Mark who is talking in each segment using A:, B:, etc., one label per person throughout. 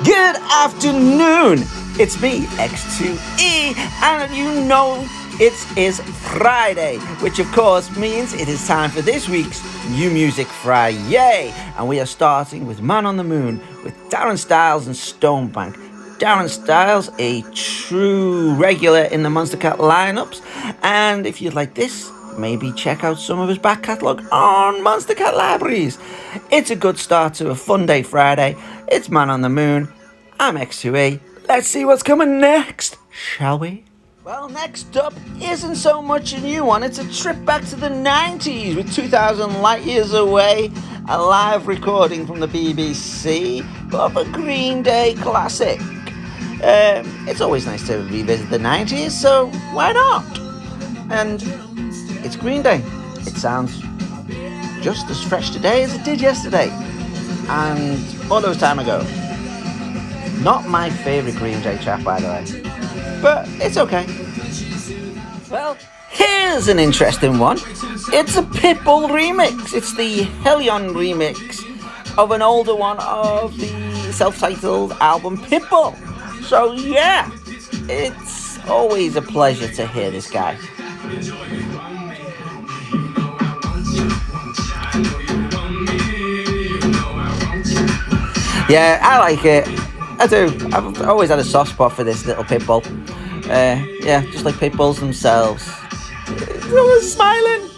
A: Good afternoon, it's me, X2E, and you know it is Friday, which of course means it is time for this week's New Music FriYay, and we are starting with Man on the Moon with Darren Styles and Stonebar. Darren Styles, a true regular in the Monstercat lineups, and if you'd like this, maybe check out some of his back catalogue on Monstercat Libraries. It's a good start to a fun day Friday. It's Man on the Moon. I'm X2A. Let's see what's coming next, shall we? Well, next up isn't so much a new one. It's a trip back to the 90s with 2000 Light Years Away, a live recording from the BBC of a Green Day classic. It's always nice to revisit the 90s, so why not? And it's Green Day. It sounds just as fresh today as it did yesterday. And all those time ago. Not my favourite Green Day track, by the way. But it's okay. Well, here's an interesting one. It's a Pitbull remix. It's the Hellion remix of an older one of the self-titled album Pitbull. So yeah, it's always a pleasure to hear this guy. Yeah, I like it. I do. I've always had a soft spot for this little Pitbull. Yeah, just like Pitbulls themselves. I was smiling.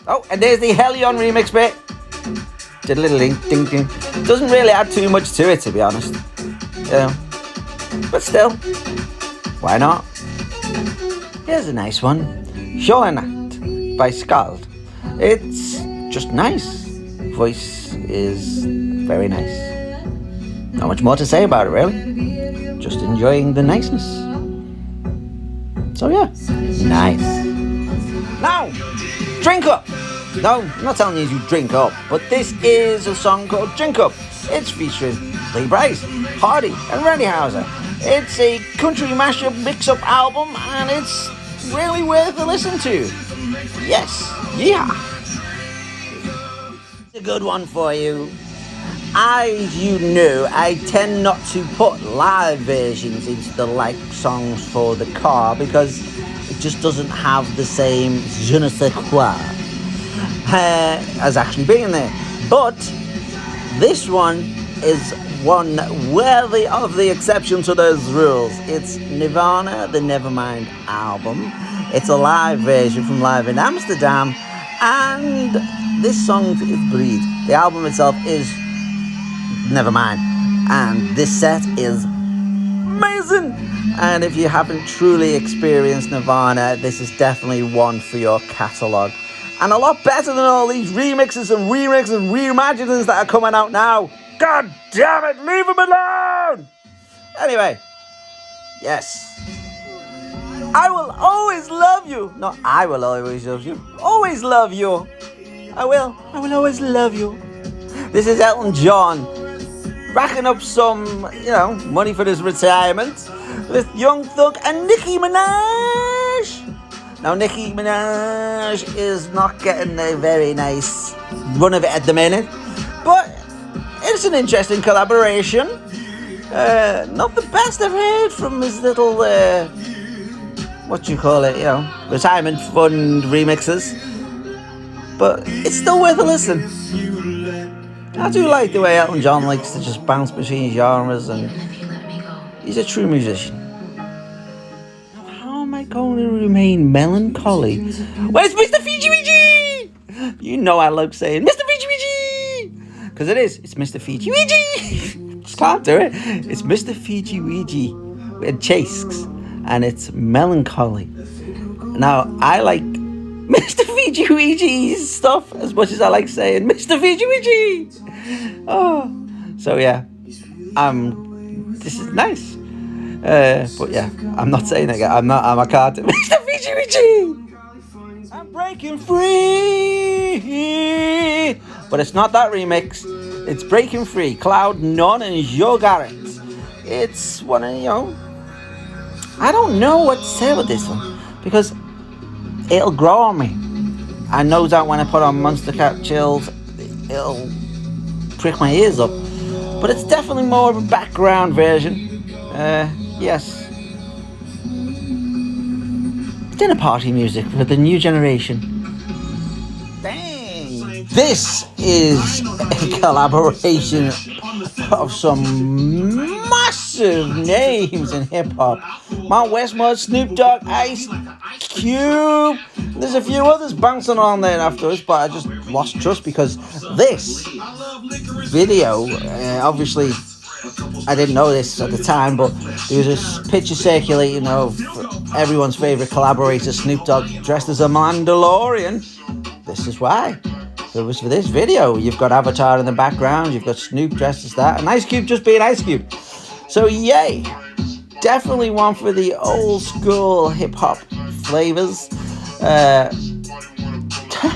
A: Oh, and there's the Hellion remix bit. Did a little ding ding. Doesn't really add too much to it, to be honest. Yeah, but still, why not? Here's a nice one. joegarratt by Skyler. It's just nice. Voice is very nice. Not much more to say about it, really. Just enjoying the niceness. So yeah, nice. Now, drink up. No, I'm not telling you to drink up, but this is a song called Drink Up. It's featuring Brice, Hardy, and Randy Houser. It's a country mashup mix-up album, and it's really worth a listen to. Yes, yeah. A good one for you. As you know, I tend not to put live versions into the songs for the car because it just doesn't have the same je ne sais quoi as actually being there. But this one is one worthy of the exception to those rules. It's Nirvana, the Nevermind album. It's a live version from Live in Amsterdam, and this song is Breathe. The album itself is Nevermind, and this set is amazing. And if you haven't truly experienced Nirvana, this is definitely one for your catalogue. And a lot better than all these remixes and reimaginings that are coming out now. God damn it, leave them alone! Anyway, yes. I will always love you. No, I will always love you. Always love you. I will always love you. This is Elton John racking up some, money for his retirement with Young Thug and Nicki Minaj. Now, Nicki Minaj is not getting a very nice run of it at the minute, but it's an interesting collaboration. Not the best I've heard from his little, retirement fund remixes. But it's still worth a listen. I do like the way Elton John likes to just bounce between genres, and he's a true musician. Now, how am I going to remain melancholy? Where's Mr. Fiji Wiji? You know I love saying Mr. Fiji Wiji, because it's Mr. Fiji Wiji. Just can't do it. It's Mr. Fiji Wiji with Chasks, and it's melancholy. Now, I like Mr. Fiji Ouija's stuff as much as I like saying Mr. Fiji Ouija. Oh, so yeah, this is nice. But yeah, I'm not saying it. I can't do Mr. Fiji Ouija. I'm breaking free, but it's not that remix. It's Breaking Free, CloudNone and joegarratt. It's one of I don't know what to say about this one because it'll grow on me. I know that when I put on Monstercat chills, it'll prick my ears up. But it's definitely more of a background version. Yes. Dinner party music for the new generation. Dang! This is a collaboration of some massive names in hip-hop. Mount WESTMORE, Snoop Dogg, Ice Cube. There's a few others bouncing on there afterwards, but I just lost trust because this video, obviously, I didn't know this at the time, but there was this picture circulating of everyone's favourite collaborator, Snoop Dogg, dressed as a Mandalorian. This is why. It was for this video. You've got Avatar in the background, you've got Snoop dressed as that, and Ice Cube just being Ice Cube. So yay! Definitely one for the old school hip-hop flavours.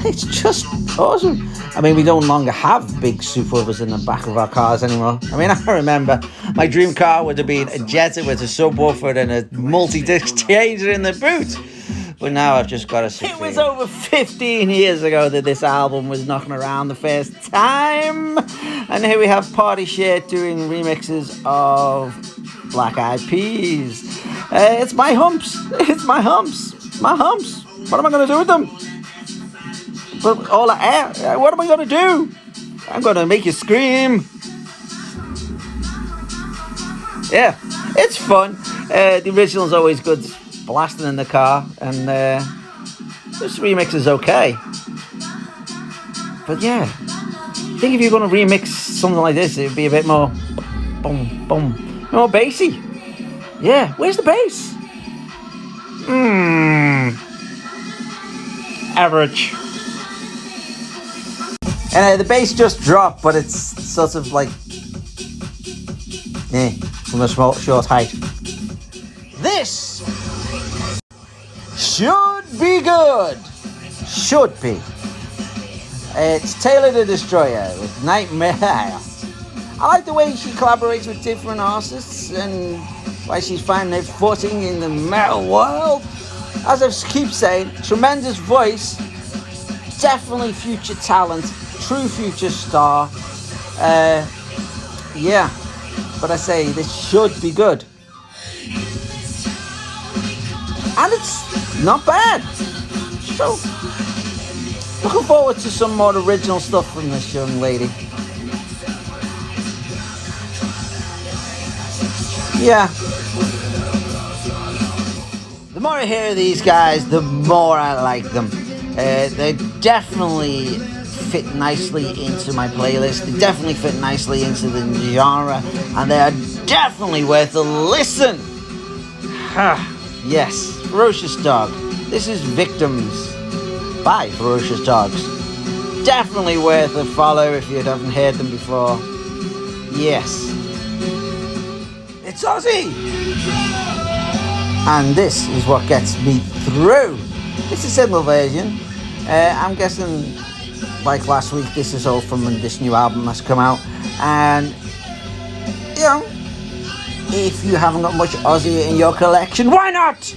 A: It's just awesome. I mean, we no longer have big subwoofers in the back of our cars anymore. I mean, I remember my dream car would have been a Jetta with a subwoofer and a multi-disc changer in the boot. But now I've just got to sit. It was over 15 years ago that this album was knocking around the first time. And here we have Party Shirt doing remixes of Black Eyed Peas. It's my humps. It's my humps. My humps. What am I going to do with them? But what am I going to do? I'm going to make you scream. Yeah, it's fun. The original's always good, blasting in the car, and this remix is okay. But yeah, I think if you're going to remix something like this, it would be a bit more boom, boom, more bassy. Yeah, where's the bass? Average. And the bass just dropped, but it's sort of like, from a short height. This should be good. Should be. It's Taylor the Destroyer with NIGHTMÆR. I like the way she collaborates with different artists and why she's finding her footing in the metal world. As I keep saying, tremendous voice, definitely future talent, true future star. Yeah, but I say this should be good. And it's not bad. So, looking forward to some more original stuff from this young lady. Yeah. The more I hear these guys, the more I like them. They definitely fit nicely into my playlist. They definitely fit nicely into the genre. And they are definitely worth a listen. Yes, Ferocious Dog. This is Victims by Ferocious Dogs. Definitely worth a follow if you haven't heard them before. Yes. It's Ozzy! And this is what gets me through. It's a simple version. I'm guessing, like last week, this is all from this new album that's come out. And, you know, if you haven't got much Ozzy in your collection, why not?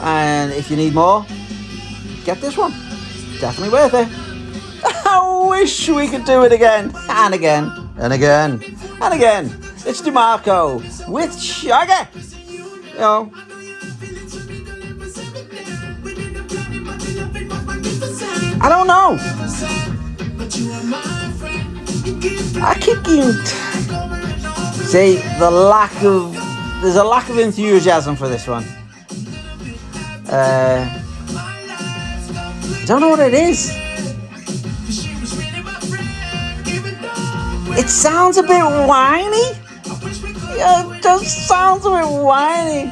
A: And if you need more, get this one. Definitely worth it. I wish we could do it again. And again. And again. And again. It's Demarco with Shaggy. You know. I don't know. I can't see there's a lack of enthusiasm for this one. Don't know what it is. It sounds a bit whiny. Yeah, it just sounds a bit whiny.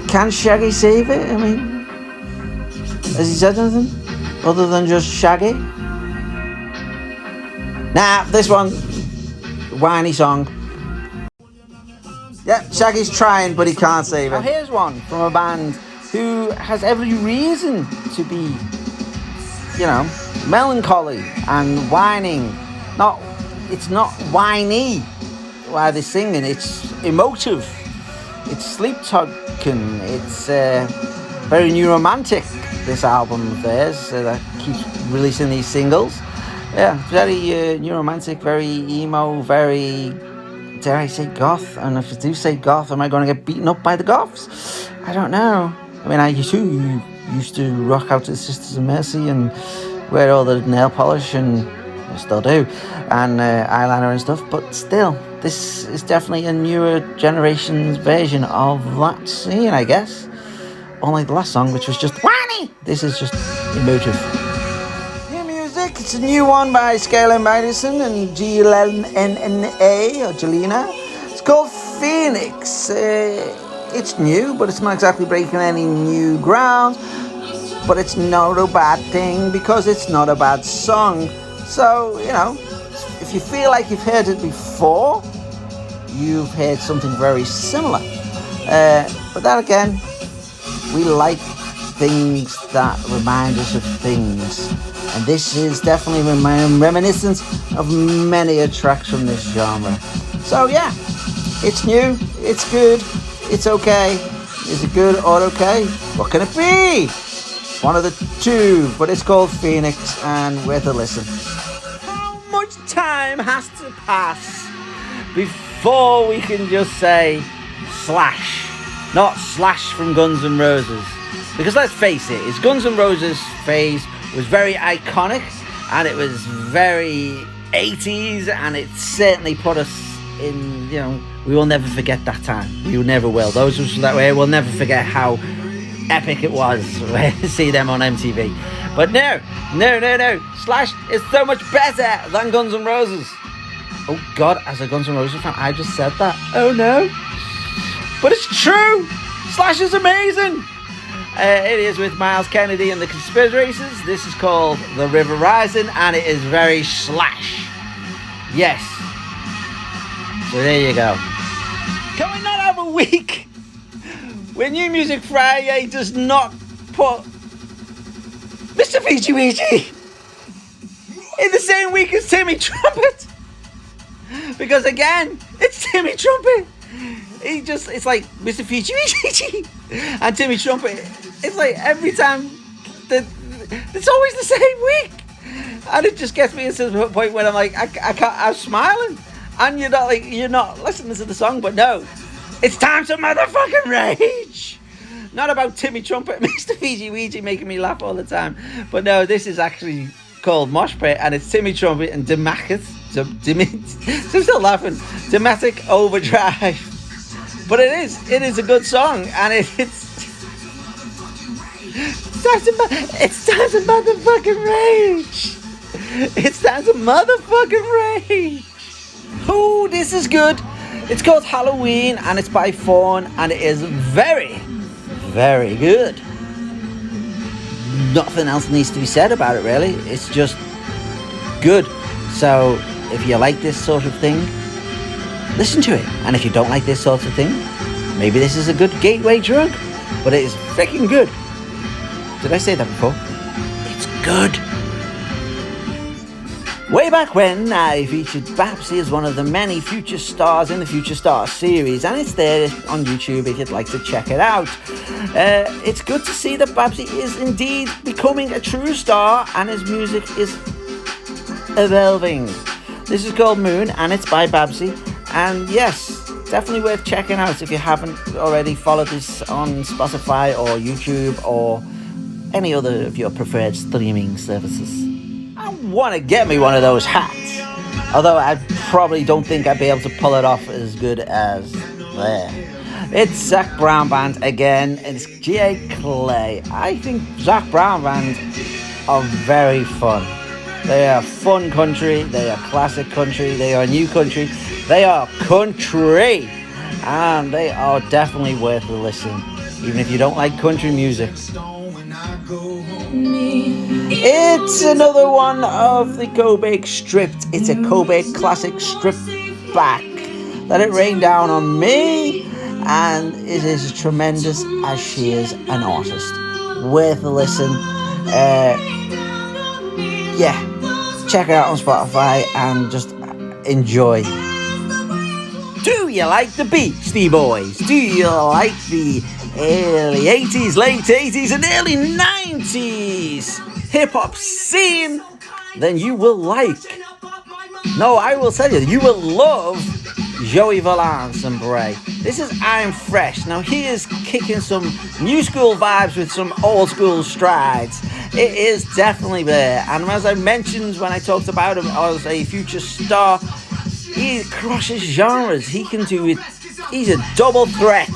A: Can Shaggy save it? I mean, has he said anything other than just Shaggy? Nah, this one, whiny song. Yeah, Shaggy's trying, but he can't save it. Now here's one from a band who has every reason to be, you know, melancholy and whining. It's not whiny while they're singing, it's emotive. It's sleep talking, it's very new romantic. this album of theirs that keeps releasing these singles. Yeah, very new romantic, very emo, very, dare I say, goth? And if I do say goth, am I going to get beaten up by the goths? I don't know. I mean, I used to rock out to Sisters of Mercy and wear all the nail polish, and I still do, and eyeliner and stuff, but still, this is definitely a newer generation's version of that scene, I guess. Unlike the last song, which was just whiny, this is just emotive. New music, it's a new one by Skyler and Madison and GLNNA, or Jelena. It's called Phoenix. It's new, but it's not exactly breaking any new ground, but it's not a bad thing because it's not a bad song. So, you know, if you feel like you've heard it before, you've heard something very similar. But that again, we like things that remind us of things. And this is definitely reminiscent of many tracks from this genre. So yeah, it's new, it's good, it's okay. Is it good or okay? What can it be? One of the two, but it's called Phoenix and worth a listen. How much time has to pass before we can just say Slash? Not Slash from Guns N' Roses. Because let's face it, his Guns N' Roses phase was very iconic and it was very 80s, and it certainly put us in, you know, we will never forget that time. We never will. Those of us that way will never forget how epic it was to see them on MTV. But no. Slash is so much better than Guns N' Roses. Oh God, as a Guns N' Roses fan, I just said that. Oh no. But it's true. Slash is amazing. It is with Myles Kennedy and the Conspirators. This is called The River Rising, and it is very Slash. Yes. So there you go. Can we not have a week where New Music Friday does not put Mr. Fiji Weegie in the same week as Timmy Trumpet? Because again, it's Timmy Trumpet. It's like Mr. Fiji Weegie and Timmy Trumpet. It's like every time it's always the same week, and it just gets me to the point where I'm like, I'm smiling, and you're not listening to the song, but no, it's time to motherfucking rage. Not about Timmy Trumpet, Mr. Fiji Weegie making me laugh all the time, but no, this is actually called Mosh Pit, and it's Timmy Trumpet and Demarco. I'm still laughing. Dramatic Overdrive. But it is a good song, and it's time to motherfucking rage. It's time to motherfucking rage. Oh, this is good. It's called Halloween, and it's by Fawn, and it is very, very good. Nothing else needs to be said about it, really. It's just good. So if you like this sort of thing, listen to it. And if you don't like this sort of thing, maybe this is a good gateway drug, but it is freaking good. Did I say that before? It's good. Way back when, I featured Babsy as one of the many future stars in the Future Stars series, and it's there on YouTube if you'd like to check it out. It's good to see that Babsy is indeed becoming a true star, and his music is evolving. This is called Moon, and it's by Babsy. And yes, definitely worth checking out if you haven't already followed this on Spotify or YouTube or any other of your preferred streaming services. I want to get me one of those hats, although I probably don't think I'd be able to pull it off as good as there. It's Zac Brown Band again. It's G.A. Clay. I think Zac Brown Band are very fun. They are fun country, they are classic country, they are new country, they are country, and they are definitely worth a listen, even if you don't like country music. It's another one of the Cobain stripped. It's a Cobain classic stripped back. Let It Rain Down on Me, and it is as tremendous as she is an artist. Worth a listen. Yeah, check it out on Spotify and just enjoy. Do you like the Beastie Boys? Do you like the early 80s, late 80s, and early 90s hip-hop scene, then you will like, no, I will tell you, you will love Joey Valance and Bray. This is I'm Fresh. Now he is kicking some new school vibes with some old school strides. It is definitely there. And as I mentioned when I talked about him as a future star, he crosses genres. He can do it. He's a double threat.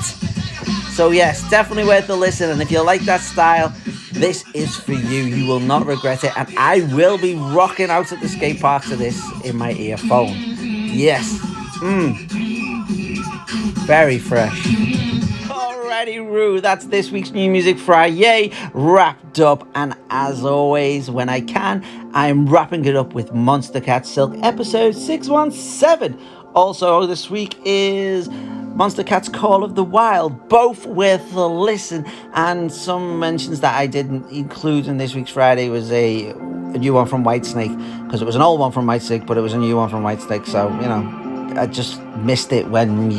A: So yes, definitely worth a listen. And if you like that style, this is for you. You will not regret it. And I will be rocking out at the skate park to this in my earphone. Yes. Very fresh. Alrighty, Roo, that's this week's New Music FriYay wrapped up. And as always, when I can, I'm wrapping it up with Monstercat Silk episode 617. Also, this week is Monstercat's Call of the Wild, both worth a listen. And some mentions that I didn't include in this week's Friday was a new one from Whitesnake, because it was an old one from Whitesnake, but it was a new one from Whitesnake. So, you know, I just missed it when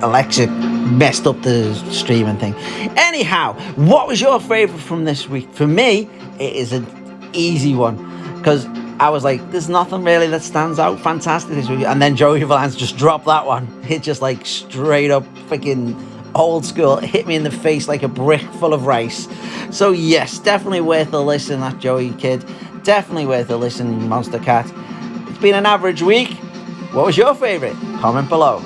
A: Alexa messed up the streaming thing. Anyhow, what was your favourite from this week? For me, it is an easy one, because I was like, there's nothing really that stands out fantastic this week. And then Joey Valance just dropped that one. It just like straight up freaking old school. It hit me in the face like a brick full of rice. So yes, definitely worth a listen, that Joey kid. Definitely worth a listen, Monstercat. It's been an average week. What was your favourite? Comment below.